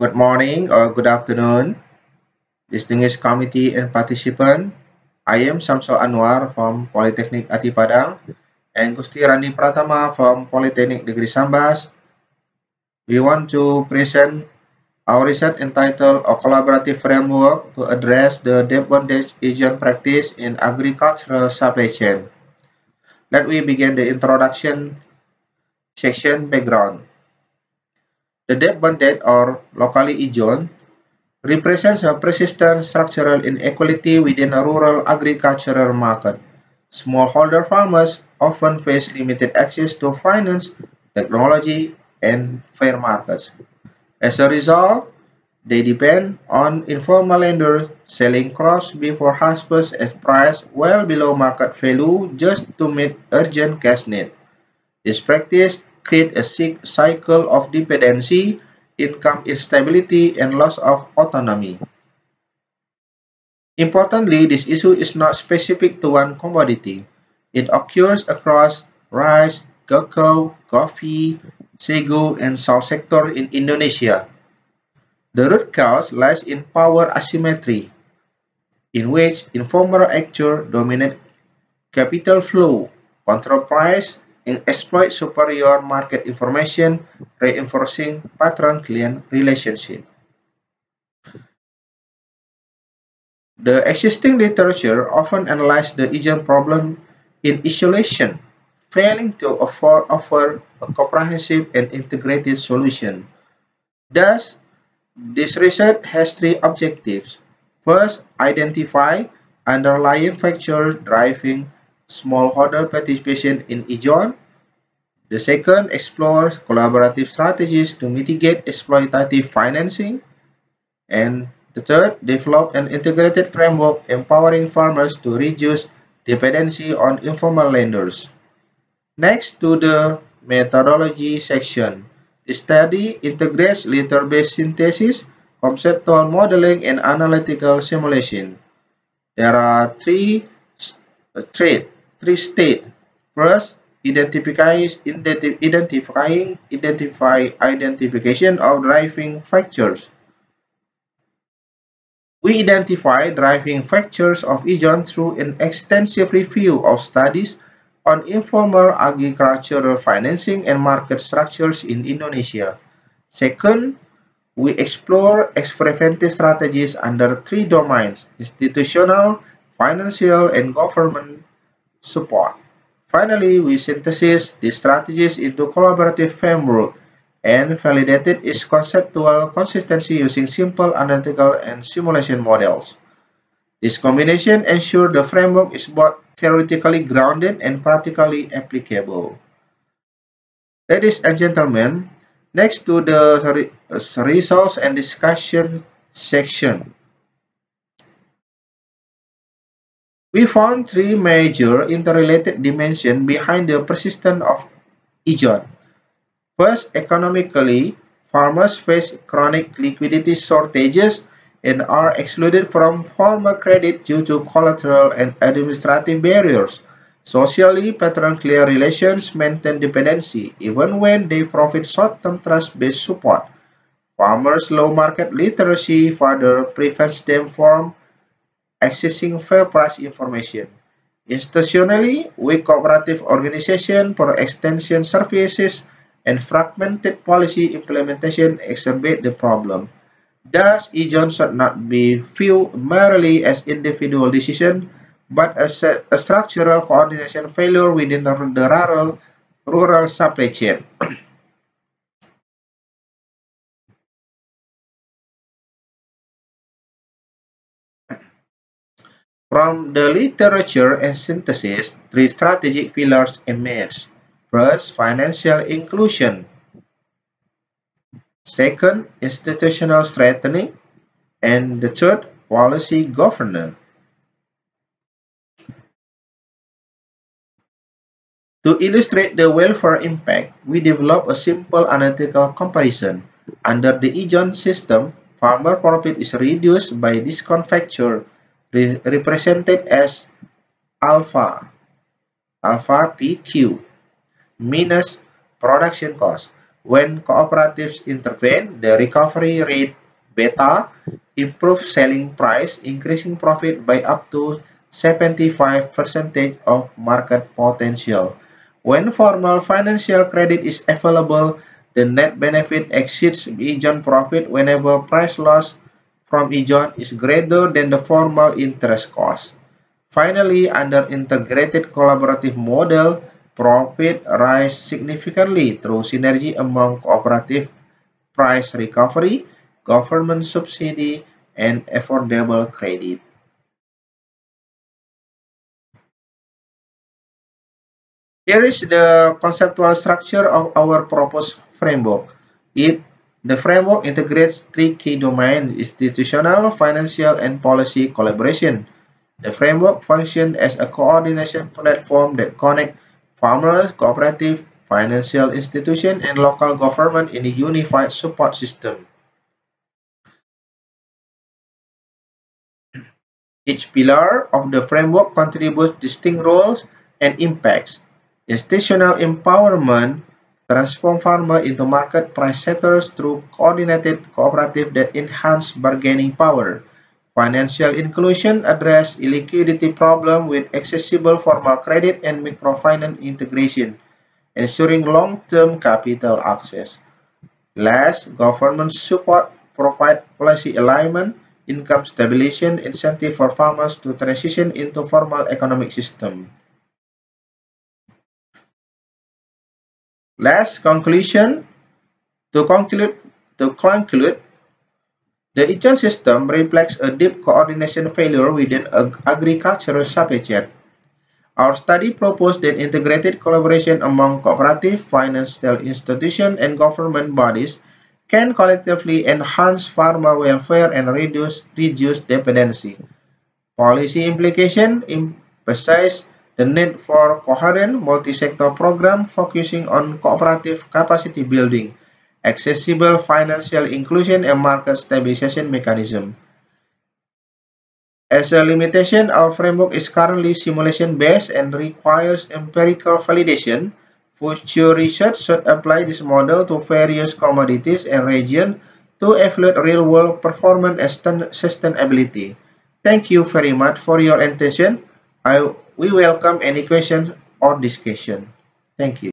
Good morning or good afternoon, distinguished committee and participant. I am Samsul Anwar from Polytechnic Ati Padang and Gusti Randi Pratama from Polytechnic Negeri Sambas. We want to present our research entitled A Collaborative Framework to Address the Debt Bondage Agent Practice in Agricultural Supply Chain. Let me begin the introduction section background. The debt bondage, or locally ijon, represents a persistent structural inequality within a rural agricultural market. Smallholder farmers often face limited access to finance, technology, and fair markets. As a result, they depend on informal lenders selling crops before harvest at price well below market value just to meet urgent cash need. This practice creates a cycle of dependency, income instability, and loss of autonomy. Importantly, this issue is not specific to one commodity. It occurs across rice, cocoa, coffee, sago, and salt sector in Indonesia. The root cause lies in power asymmetry, in which informal actors dominate capital flow, control price, and exploit superior market information, reinforcing patron-client relationship. The existing literature often analyzes the agent problem in isolation, failing to offer a comprehensive and integrated solution. Thus, this research has three objectives. First, identify underlying factors driving smallholder participation in ijon. The second, explore collaborative strategies to mitigate exploitative financing. And the third, develop an integrated framework empowering farmers to reduce dependency on informal lenders. Next to the methodology section, the study integrates literature-based synthesis, conceptual modeling, and analytical simulation. There are three states. First, identification of driving factors. We identify driving factors of ijon through an extensive review of studies on informal agricultural financing and market structures in Indonesia. Second, we explore preventive strategies under three domains: institutional, financial, and government support. Finally, we synthesize these strategies into collaborative framework and validated its conceptual consistency using simple analytical and simulation models. This combination ensures the framework is both theoretically grounded and practically applicable. Ladies and gentlemen, next to the results and discussion section, we found three major interrelated dimensions behind the persistence of ijon. First, economically, farmers face chronic liquidity shortages and are excluded from formal credit due to collateral and administrative barriers. Socially, patron-client relations maintain dependency even when they provide short-term trust-based support. Farmers' low market literacy further prevents them from accessing fair price information. Institutionally, weak cooperative organization for extension services and fragmented policy implementation exacerbate the problem. Thus, ijon should not be viewed merely as individual decision, but as a structural coordination failure within the rural supply chain. From the literature and synthesis, three strategic pillars emerge. First, financial inclusion. Second, institutional strengthening. And the third, policy governance. To illustrate the welfare impact, we develop a simple analytical comparison. Under the ijon system, farmer profit is reduced by discount factor represented as alpha PQ, minus production cost. When cooperatives intervene, the recovery rate beta improves selling price, increasing profit by up to 75% of market potential. When formal financial credit is available, the net benefit exceeds beyond profit whenever price loss from Ijon is greater than the formal interest cost. Finally, under integrated collaborative model, profit rise significantly through synergy among cooperative price recovery, government subsidy, and affordable credit. Here is the conceptual structure of our proposed framework. The framework integrates three key domains: institutional, financial, and policy collaboration. The framework functions as a coordination platform that connects farmers, cooperative, financial institutions, and local government in a unified support system. Each pillar of the framework contributes distinct roles and impacts. Institutional empowerment transforms farmers into market price setters through coordinated cooperative that enhance bargaining power. Financial inclusion addresses illiquidity problem with accessible formal credit and microfinance integration, ensuring long-term capital access. Last, government support provide policy alignment, income stabilization, incentive for farmers to transition into formal economic system. Last conclusion, to conclude, to conclude, the Ijon system reflects a deep coordination failure within agricultural supply chain. Our study proposed that integrated collaboration among cooperative, financial institutions, and government bodies can collectively enhance farmer welfare and reduce dependency. Policy implication emphasize the need for coherent multi-sector program focusing on cooperative capacity building, accessible financial inclusion, and market stabilization mechanism. As a limitation, our framework is currently simulation-based and requires empirical validation. Future research should apply this model to various commodities and regions to evaluate real-world performance and sustainability. Thank you very much for your attention. We welcome any questions or discussion. Thank you.